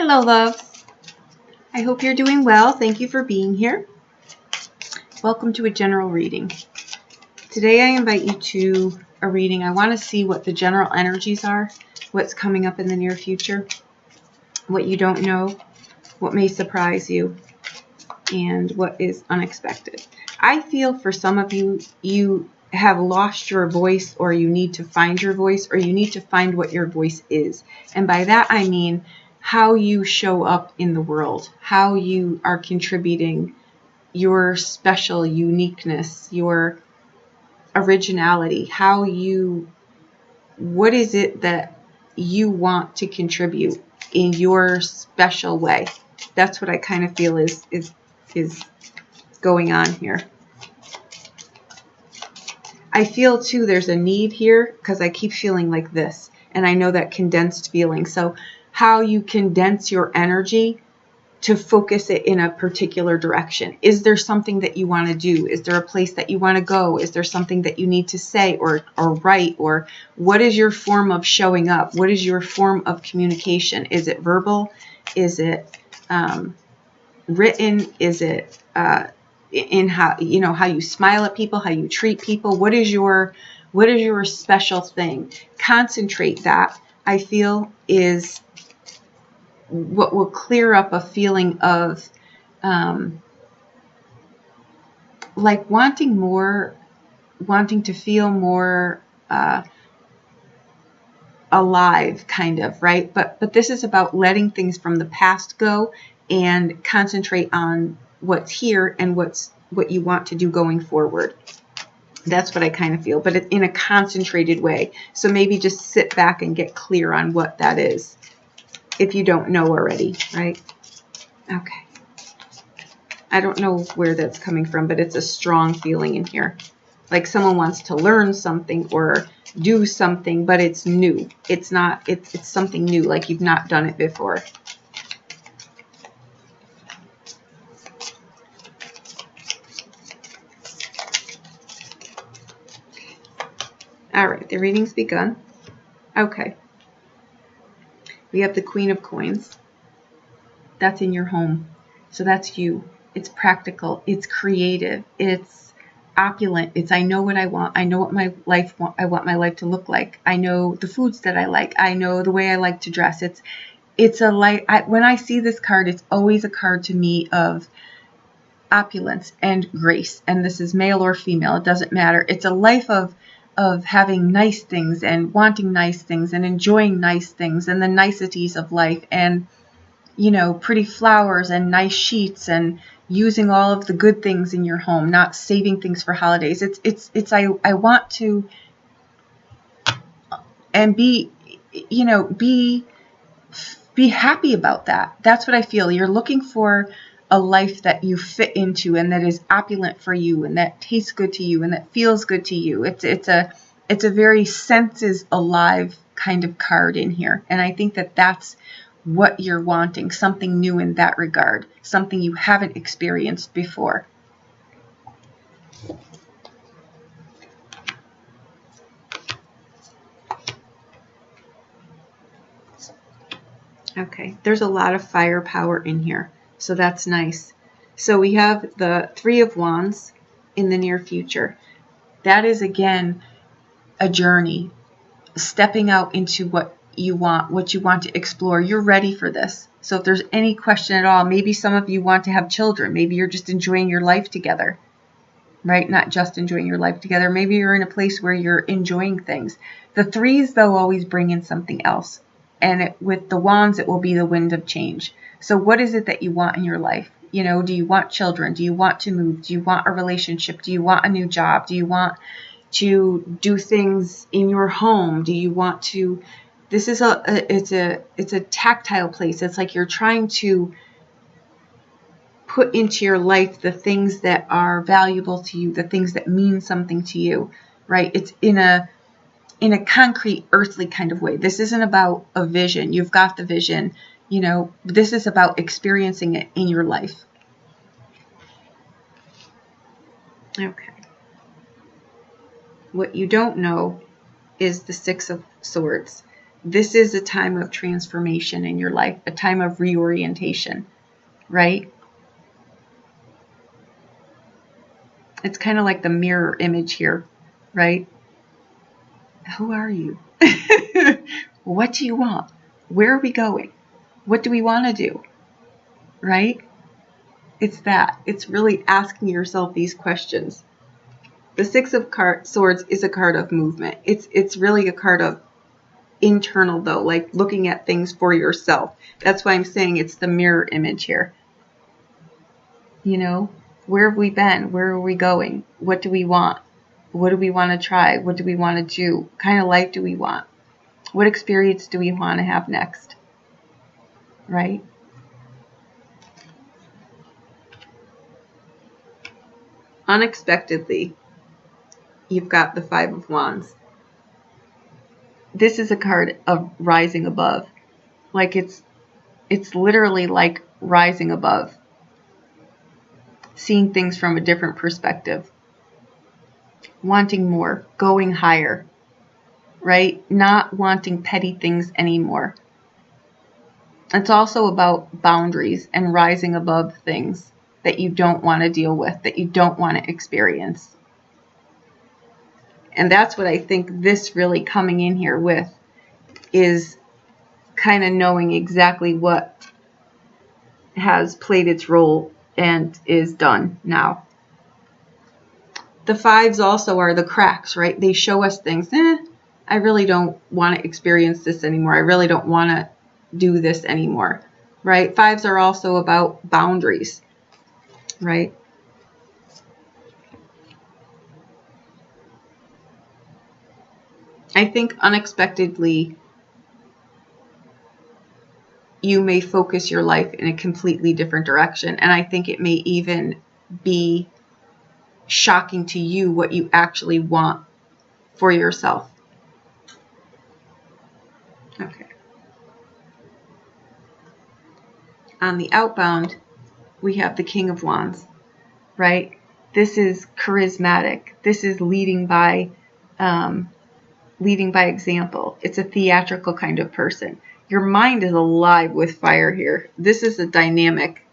Hello, loves. I hope you're doing well. Thank you for being here. Welcome to a general reading. Today I invite you to a reading. I want to see what the general energies are, what's coming up in the near future, what you don't know, what may surprise you, and what is unexpected. I feel for some of you, you have lost your voice, or you need to find your voice, or you need to find what your voice is. And by that I mean how you show up in the world, how you are contributing your special uniqueness, your originality, what is it that you want to contribute in your special way. That's what I kind of feel is going on here. I feel too there's a need here because I keep feeling like this, and I know that condensed feeling. So how you condense your energy to focus it in a particular direction. Is there something that you want to do? Is there a place that you want to go? Is there something that you need to say or write? Or what is your form of showing up? What is your form of communication? Is it verbal? Is it written? Is it in how you smile at people, how you treat people? What is your special thing? Concentrate that, I feel, is what will clear up a feeling of like wanting to feel more alive, kind of, right? But this is about letting things from the past go and concentrate on what's here and what you want to do going forward. That's what I kind of feel, but in a concentrated way. So maybe just sit back and get clear on what that is, if you don't know already, right? Okay. I don't know where that's coming from, but it's a strong feeling in here. Like someone wants to learn something or do something, but it's new. It's something new, like you've not done it before. All right, the reading's begun. Okay. We have the Queen of Coins. That's in your home. So that's you. It's practical. It's creative. It's opulent. It's I know what I want. I know what I want my life to look like. I know the foods that I like. I know the way I like to dress. It's a light. When I see this card, it's always a card to me of opulence and grace. And this is male or female. It doesn't matter. It's a life of having nice things and wanting nice things and enjoying nice things and the niceties of life and, pretty flowers and nice sheets and using all of the good things in your home, not saving things for holidays. I want to and be happy about that. That's what I feel. You're looking for a life that you fit into and that is opulent for you and that tastes good to you and that feels good to you. It's a very senses alive kind of card in here. And I think that that's what you're wanting, something new in that regard, something you haven't experienced before. Okay, there's a lot of firepower in here, so that's nice. So we have the Three of Wands in the near future. That is, again, a journey, stepping out into what you want to explore. You're ready for this. So if there's any question at all, maybe some of you want to have children. Maybe you're just enjoying your life together, right? Not just enjoying your life together. Maybe you're in a place where you're enjoying things. The threes, though, always bring in something else. And with the wands, it will be the wind of change. So what is it that you want in your life? Do you want children? Do you want to move? Do you want a relationship? Do you want a new job? Do you want to do things in your home? Do you want to... This is it's a tactile place. It's like you're trying to put into your life the things that are valuable to you, the things that mean something to you, right? It's in a concrete, earthly kind of way. This isn't about a vision. You've got the vision. This is about experiencing it in your life. Okay. What you don't know is the Six of Swords. This is a time of transformation in your life, a time of reorientation, right? It's kind of like the mirror image here, right? Who are you? What do you want? Where are we going? What do we want to do? Right? It's that. It's really asking yourself these questions. The Six of Swords is a card of movement. It's really a card of internal, though, like looking at things for yourself. That's why I'm saying it's the mirror image here. You know, where have we been? Where are we going? What do we want? What do we want to try? What do we want to do? What kind of life do we want? What experience do we want to have next? Right? Unexpectedly, you've got the Five of Wands. This is a card of rising above. Like it's literally like rising above. Seeing things from a different perspective. Wanting more, going higher. Right? Not wanting petty things anymore. It's also about boundaries and rising above things that you don't want to deal with, that you don't want to experience. And that's what I think this really coming in here with is kind of knowing exactly what has played its role and is done now. The fives also are the cracks, right? They show us things. I really don't want to experience this anymore. I really don't want to do this anymore, right? Fives are also about boundaries, right? I think unexpectedly you may focus your life in a completely different direction. And I think it may even be shocking to you what you actually want for yourself. Okay. On the outbound, we have the King of Wands, right? This is charismatic. This is leading by example. It's a theatrical kind of person. Your mind is alive with fire here. This is a dynamic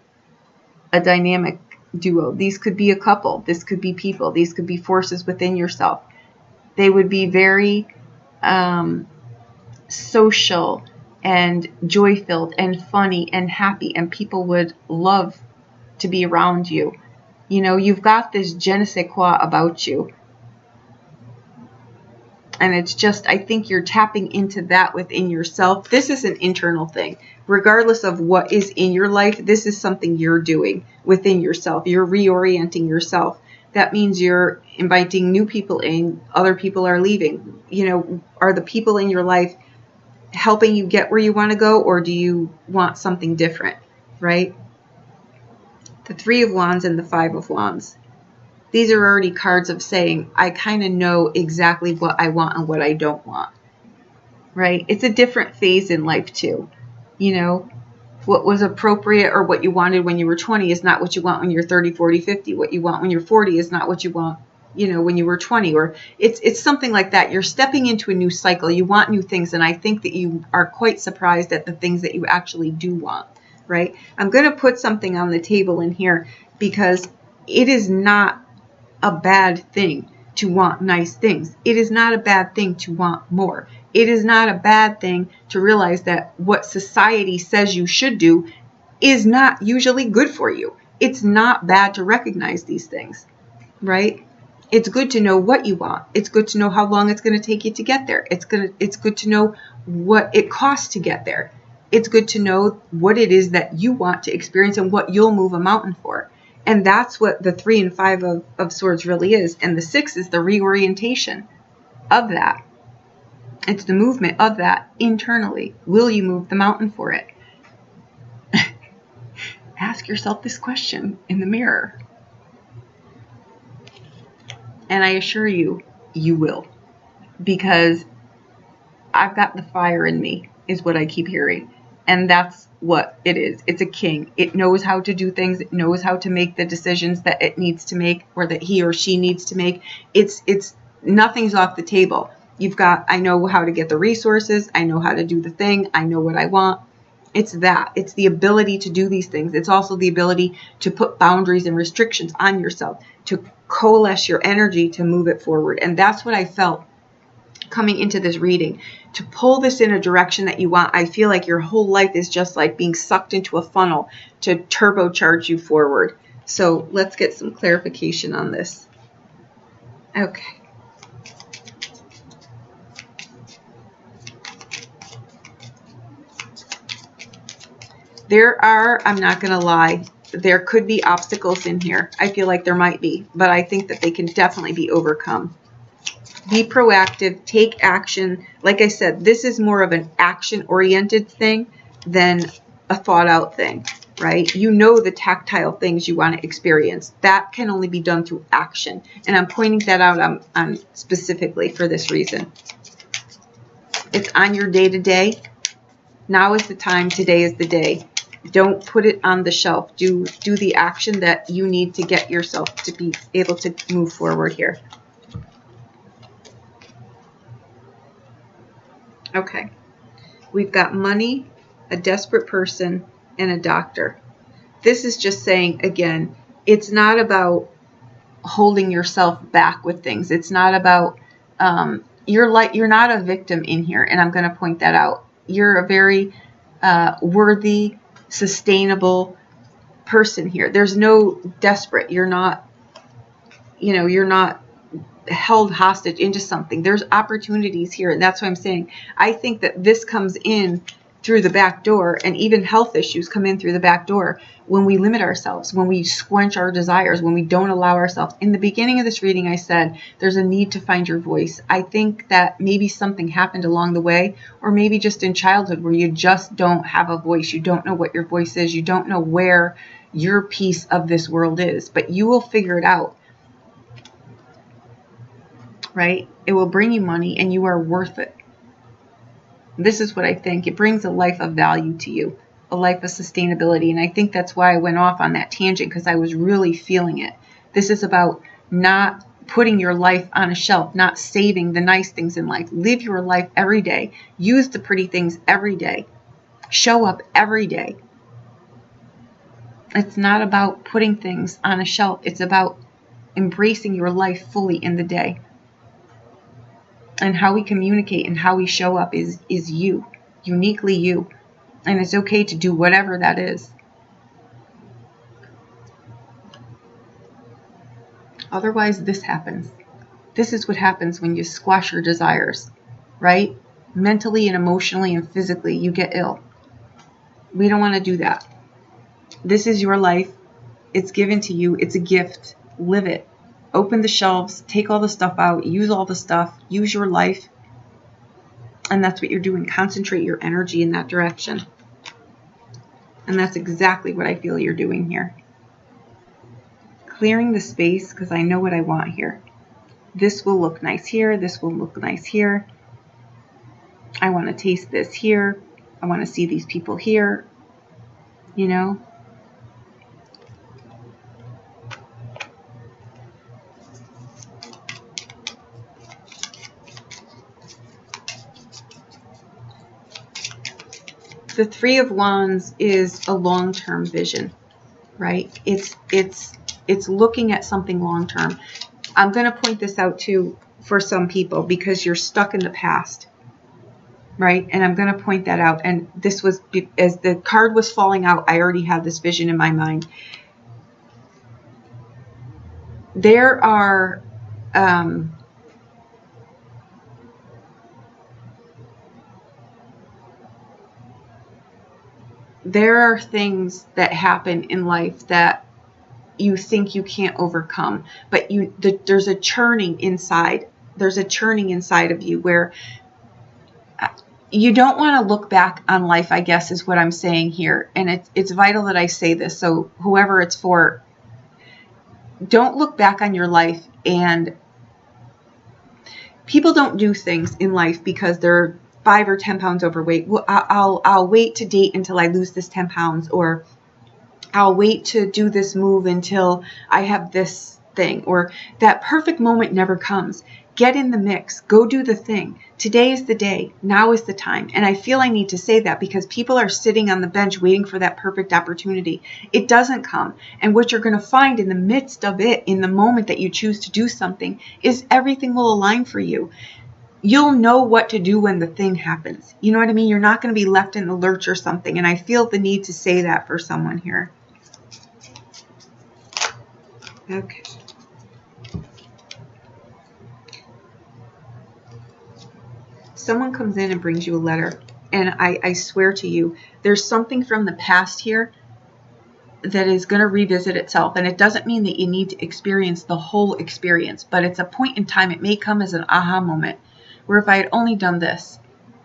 duo. These could be a couple. This could be people. These could be forces within yourself. They would be very social and joy-filled and funny and happy, and people would love to be around you. You know, you've got this je ne sais quoi about you. And it's just, I think you're tapping into that within yourself. This is an internal thing. Regardless of what is in your life, this is something you're doing within yourself. You're reorienting yourself. That means you're inviting new people in. Other people are leaving. You know, are the people in your life helping you get where you want to go, or do you want something different, right? The Three of Wands and the Five of Wands. These are already cards of saying, I kind of know exactly what I want and what I don't want, right? It's a different phase in life too. You know, what was appropriate or what you wanted when you were 20 is not what you want when you're 30, 40, 50. What you want when you're 40 is not what you want, you know, when you were 20, or it's something like that. You're stepping into a new cycle. You want new things. And I think that you are quite surprised at the things that you actually do want, right? I'm going to put something on the table in here because it is not a bad thing to want nice things. It is not a bad thing to want more. It is not a bad thing to realize that what society says you should do is not usually good for you. It's not bad to recognize these things, right? It's good to know what you want. It's good to know how long it's going to take you to get there. It's good to know what it costs to get there. It's good to know what it is that you want to experience and what you'll move a mountain for. And that's what the 3 and 5 of Swords really is. And the 6 is the reorientation of that. It's the movement of that internally. Will you move the mountain for it? Ask yourself this question in the mirror. And I assure you, you will. Because I've got the fire in me, is what I keep hearing. And that's what it is. It's a king. It knows how to do things. It knows how to make the decisions that it needs to make, or that he or she needs to make. It's nothing's off the table. I know how to get the resources. I know how to do the thing. I know what I want. It's that. It's the ability to do these things. It's also the ability to put boundaries and restrictions on yourself, to coalesce your energy to move it forward. And that's what I felt coming into this reading. To pull this in a direction that you want. I feel like your whole life is just like being sucked into a funnel to turbocharge you forward. So let's get some clarification on this. Okay. There are, I'm not going to lie, there could be obstacles in here. I feel like there might be, but I think that they can definitely be overcome. Be proactive, take action. Like I said, this is more of an action-oriented thing than a thought-out thing, right? You know the tactile things you want to experience. That can only be done through action. And I'm pointing that out on specifically for this reason. It's on your day-to-day. Now is the time. Today is the day. Don't put it on the shelf. Do the action that you need to get yourself to be able to move forward here. Okay. We've got money, a desperate person, and a doctor. This is just saying, again, it's not about holding yourself back with things. It's not about, you're not a victim in here, and I'm going to point that out. You're a very worthy, sustainable person here. There's no desperate. You're not held hostage into something. There's opportunities here, and that's what I'm saying. I think that this comes in through the back door, and even health issues come in through the back door when we limit ourselves, when we squelch our desires, when we don't allow ourselves. In the beginning of this reading, I said there's a need to find your voice. I think that maybe something happened along the way, or maybe just in childhood where you just don't have a voice. You don't know what your voice is. You don't know where your piece of this world is, but you will figure it out. Right? It will bring you money, and you are worth it. This is what I think. It brings a life of value to you, a life of sustainability. And I think that's why I went off on that tangent, because I was really feeling it. This is about not putting your life on a shelf, not saving the nice things in life. Live your life every day. Use the pretty things every day. Show up every day. It's not about putting things on a shelf. It's about embracing your life fully in the day. And how we communicate and how we show up is you, uniquely you. And it's okay to do whatever that is. Otherwise, this happens. This is what happens when you squash your desires, right? Mentally and emotionally and physically, you get ill. We don't want to do that. This is your life. It's given to you. It's a gift. Live it. Open the shelves, take all the stuff out, use all the stuff, use your life. And that's what you're doing. Concentrate your energy in that direction. And that's exactly what I feel you're doing here. Clearing the space, because I know what I want here. This will look nice here. This will look nice here. I want to taste this here. I want to see these people here. You know? The Three of Wands is a long-term vision, right? It's looking at something long-term. I'm going to point this out too for some people because you're stuck in the past, right? And I'm going to point that out. And this was, as the card was falling out, I already had this vision in my mind. There are things that happen in life that you think you can't overcome, but there's a churning inside. There's a churning inside of you where you don't want to look back on life, I guess is what I'm saying here. And it's vital that I say this. So whoever it's for, don't look back on your life. And people don't do things in life because they're 5 or 10 pounds overweight. Well, I'll wait to date until I lose this 10 pounds, or I'll wait to do this move until I have this thing, or that perfect moment never comes. Get in the mix. Go do the thing. Today is the day. Now is the time. And I feel I need to say that because people are sitting on the bench waiting for that perfect opportunity. It doesn't come. And what you're going to find in the midst of it, in the moment that you choose to do something, is everything will align for you. You'll know what to do when the thing happens. You know what I mean? You're not going to be left in the lurch or something. And I feel the need to say that for someone here. Okay. Someone comes in and brings you a letter. And I swear to you, there's something from the past here that is going to revisit itself. And it doesn't mean that you need to experience the whole experience, but it's a point in time. It may come as an aha moment where if I had only done this,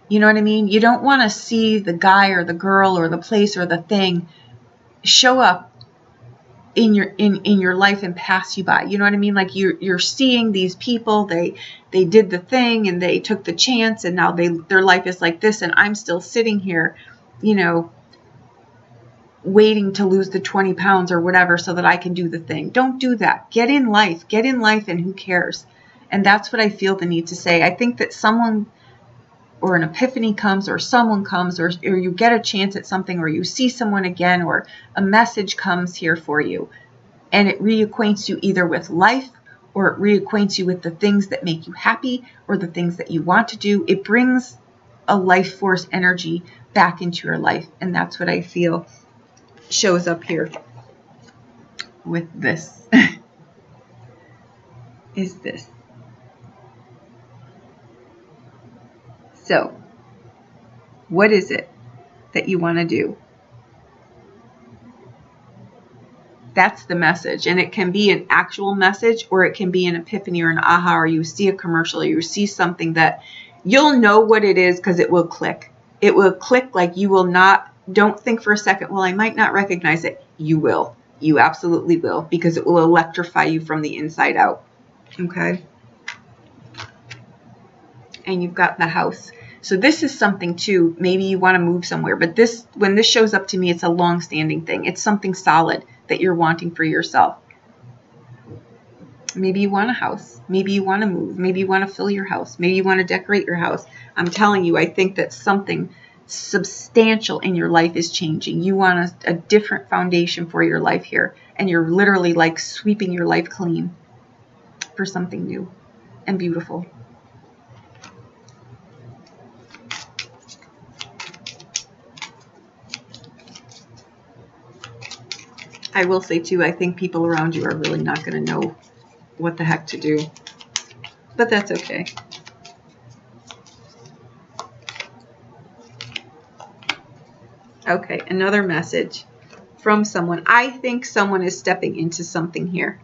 you know what I mean? You don't want to see the guy or the girl or the place or the thing show up in your life and pass you by. You know what I mean? Like you're seeing these people, they did the thing and they took the chance and now their life is like this and I'm still sitting here, you know, waiting to lose the 20 pounds or whatever so that I can do the thing. Don't do that. Get in life and who cares? And that's what I feel the need to say. I think that someone or an epiphany comes or someone comes or you get a chance at something or you see someone again or a message comes here for you and it reacquaints you either with life or it reacquaints you with the things that make you happy or the things that you want to do. It brings a life force energy back into your life, and that's what I feel shows up here with this. Is this. So, what is it that you want to do? That's the message. And it can be an actual message or it can be an epiphany or an aha, or you see a commercial or you see something that you'll know what it is because it will click. It will click like you will not, don't think for a second, well, I might not recognize it. You will. You absolutely will, because it will electrify you from the inside out. Okay? And you've got the house. So this is something too, maybe you want to move somewhere, but this, when this shows up to me, it's a long-standing thing. It's something solid that you're wanting for yourself. Maybe you want a house. Maybe you want to move. Maybe you want to fill your house. Maybe you want to decorate your house. I'm telling you, I think that something substantial in your life is changing. You want a different foundation for your life here. And you're literally like sweeping your life clean for something new and beautiful. I will say too, I think people around you are really not going to know what the heck to do. But that's okay. Okay, another message from someone. I think someone is stepping into something here.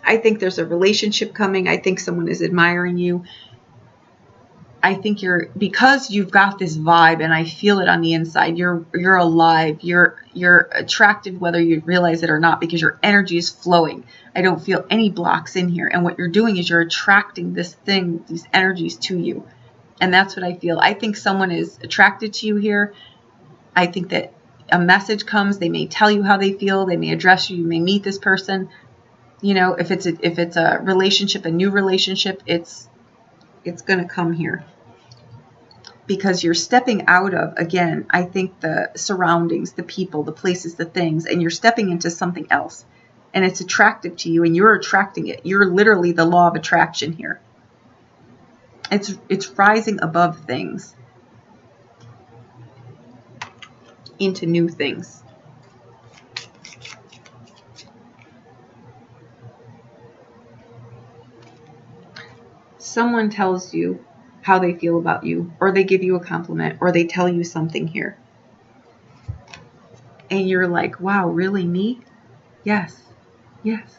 I think there's a relationship coming. I think someone is admiring you. I think because you've got this vibe and I feel it on the inside, you're alive. You're attracted whether you realize it or not because your energy is flowing. I don't feel any blocks in here. And what you're doing is you're attracting this thing, these energies to you. And that's what I feel. I think someone is attracted to you here. I think that a message comes. They may tell you how they feel. They may address you. You may meet this person. You know, if it's a relationship, a new relationship, it's going to come here. Because you're stepping out of, again, I think the surroundings, the people, the places, the things, and you're stepping into something else. And it's attractive to you and you're attracting it. You're literally the law of attraction here. It's rising above things into new things. Someone tells you how they feel about you, or they give you a compliment, or they tell you something here. And you're like, wow, really, me? Yes. Yes.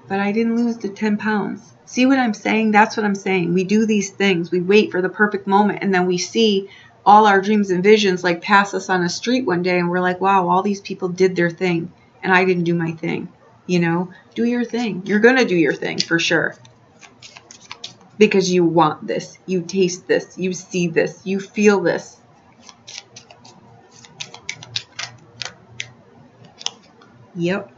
But I didn't lose the 10 pounds. See what I'm saying? That's what I'm saying. We do these things. We wait for the perfect moment, and then we see all our dreams and visions like pass us on a street one day, and we're like, wow, all these people did their thing, and I didn't do my thing. You know, do your thing. You're going to do your thing for sure. Because you want this. You taste this. You see this. You feel this. Yep.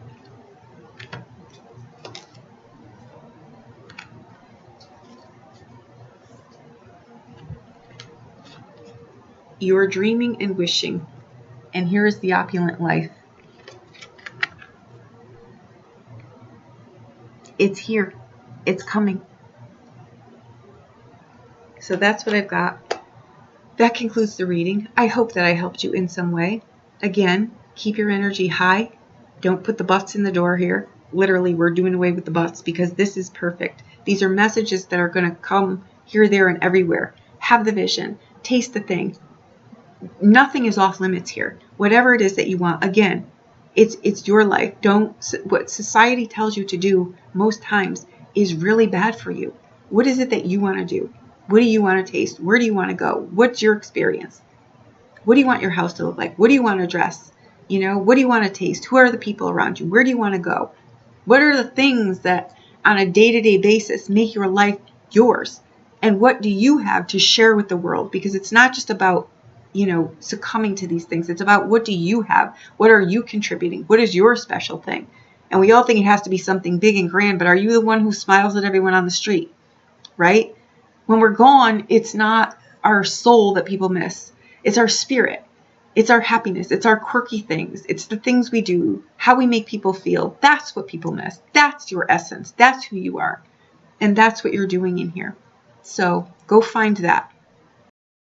You're dreaming and wishing. And here is the opulent life. It's here. It's coming. So that's what I've got. That concludes the reading. I hope that I helped you in some way. Again, keep your energy high. Don't put the butts in the door here. Literally, we're doing away with the butts because this is perfect. These are messages that are going to come here, there, and everywhere. Have the vision. Taste the thing. Nothing is off limits here. Whatever it is that you want, again, it's your life. What society tells you to do most times is really bad for you. What is it that you want to do? What do you want to taste? Where do you want to go? What's your experience? What do you want your house to look like? What do you want to dress? What do you want to taste? Who are the people around you? Where do you want to go? What are the things that on a day-to-day basis make your life yours? And what do you have to share with the world? Because it's not just about succumbing to these things. It's about what do you have? What are you contributing? What is your special thing? And we all think it has to be something big and grand, but are you the one who smiles at everyone on the street? Right? When we're gone, it's not our soul that people miss. It's our spirit. It's our happiness. It's our quirky things. It's the things we do, how we make people feel. That's what people miss. That's your essence. That's who you are. And that's what you're doing in here. So go find that.